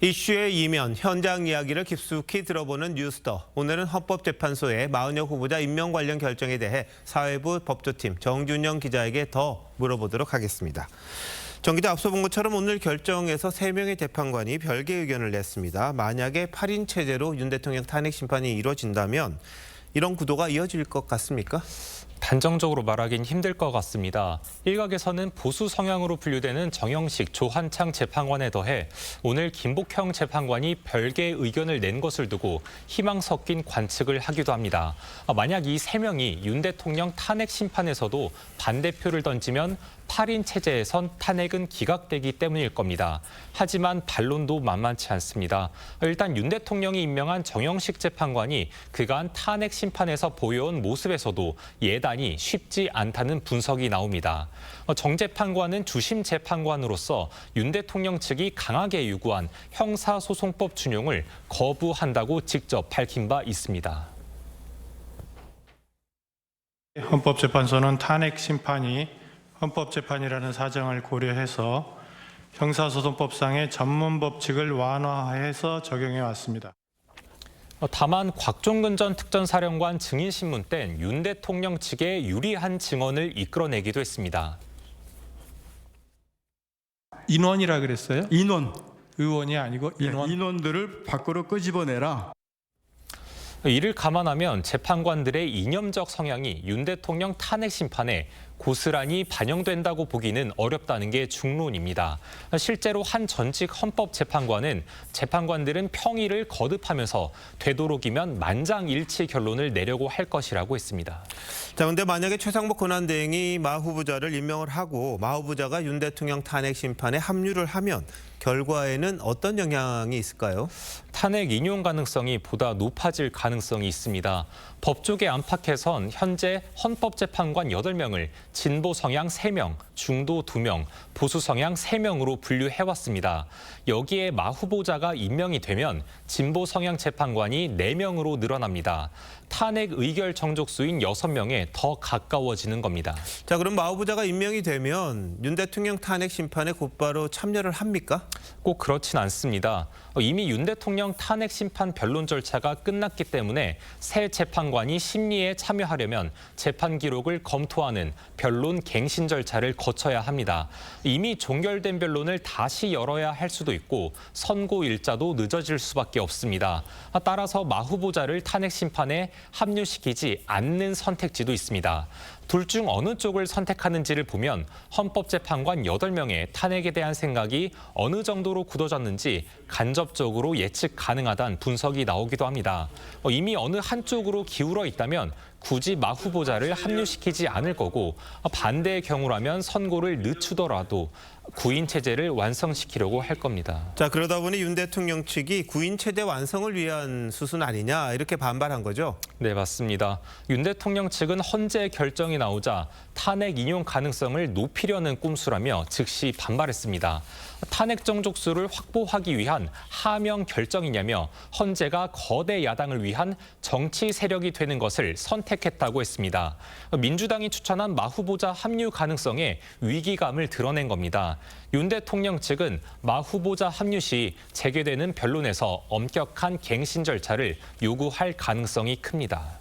이슈의 이면, 현장 이야기를 깊숙이 들어보는 뉴스더. 오늘은 헌법재판소의 마은혁 후보자 임명 관련 결정에 대해 사회부 법조팀 정준영 기자에게 더 물어보도록 하겠습니다. 정 기자, 앞서 본 것처럼 오늘 결정에서 3명의 재판관이 별개 의견을 냈습니다. 만약에 8인 체제로 윤 대통령 탄핵 심판이 이루어진다면 이런 구도가 이어질 것 같습니까? 단정적으로 말하긴 힘들 것 같습니다. 일각에서는 보수 성향으로 분류되는 정영식, 조한창 재판관에 더해 오늘 김복형 재판관이 별개의 의견을 낸 것을 두고 희망 섞인 관측을 하기도 합니다. 만약 이 3명이 윤 대통령 탄핵 심판에서도 반대표를 던지면 8인 체제에선 탄핵은 기각되기 때문일 겁니다. 하지만 반론도 만만치 않습니다. 일단 윤 대통령이 임명한 정영식 재판관이 그간 탄핵 심판에서 보여온 모습에서도 예단이 쉽지 않다는 분석이 나옵니다. 정 재판관은 주심 재판관으로서 윤 대통령 측이 강하게 요구한 형사소송법 준용을 거부한다고 직접 밝힌 바 있습니다. 헌법재판소는 탄핵 심판이 헌법재판이라는 사정을 고려해서 형사소송법상의 전문 법칙을 완화해서 적용해 왔습니다. 다만 곽종근 전 특전사령관 증인신문 땐 윤 대통령 측에 유리한 증언을 이끌어내기도 했습니다. 인원이라 그랬어요? 인원. 의원이 아니고 인원. 인원들을 밖으로 끄집어내라. 이를 감안하면 재판관들의 이념적 성향이 윤 대통령 탄핵 심판에 고스란히 반영된다고 보기는 어렵다는 게 중론입니다. 실제로 한 전직 헌법재판관은 재판관들은 평의를 거듭하면서 되도록이면 만장일치 결론을 내려고 할 것이라고 했습니다. 자, 근데 만약에 최상목 권한대행이 마 후보자를 임명을 하고 마 후보자가 윤 대통령 탄핵 심판에 합류를 하면 결과에는 어떤 영향이 있을까요? 탄핵 인용 가능성이 보다 높아질 가능성이 있습니다. 법조계 안팎에선 현재 헌법재판관 8명을 진보 성향 3명, 중도 2명, 보수 성향 3명으로 분류해왔습니다. 여기에 마 후보자가 임명이 되면 진보 성향 재판관이 4명으로 늘어납니다. 탄핵 의결 정족수인 6명에 더 가까워지는 겁니다. 자, 그럼 마 후보자가 임명이 되면 윤 대통령 탄핵 심판에 곧바로 참여를 합니까? 꼭 그렇진 않습니다. 이미 윤 대통령 탄핵 심판 변론 절차가 끝났기 때문에 새 재판관이 심리에 참여하려면 재판 기록을 검토하는 변론 갱신 절차를 거쳐야 합니다. 이미 종결된 변론을 다시 열어야 할 수도 있고 선고 일자도 늦어질 수밖에 없습니다. 따라서 마 후보자를 탄핵 심판에 합류시키지 않는 선택지도 있습니다. 둘 중 어느 쪽을 선택하는지를 보면 헌법재판관 8명의 탄핵에 대한 생각이 어느 정도로 굳어졌는지 간접적으로 예측 가능하다는 분석이 나오기도 합니다. 이미 어느 한쪽으로 기울어 있다면 굳이 마 후보자를 합류시키지 않을 거고 반대의 경우라면 선고를 늦추더라도 구인 체제를 완성시키려고 할 겁니다. 자, 그러다 보니 윤 대통령 측이 구인 체제 완성을 위한 수순 아니냐 이렇게 반발한 거죠? 네, 맞습니다. 윤 대통령 측은 헌재 결정이 나오자 탄핵 인용 가능성을 높이려는 꼼수라며 즉시 반발했습니다. 탄핵 정족수를 확보하기 위한 하명 결정이냐며 헌재가 거대 야당을 위한 정치 세력이 되는 것을 선택했다고 했습니다. 민주당이 추천한 마 후보자 합류 가능성에 위기감을 드러낸 겁니다. 윤 대통령 측은 마 후보자 합류 시 재개되는 변론에서 엄격한 갱신 절차를 요구할 가능성이 큽니다.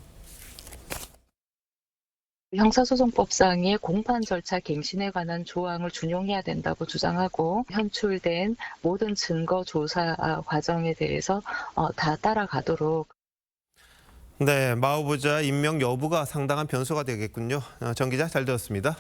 형사소송법상의 공판 절차 갱신에 관한 조항을 준용해야 된다고 주장하고 현출된 모든 증거 조사 과정에 대해서 다 따라가도록. 네, 마 후보자 임명 여부가 상당한 변수가 되겠군요. 정 기자, 잘 들었습니다.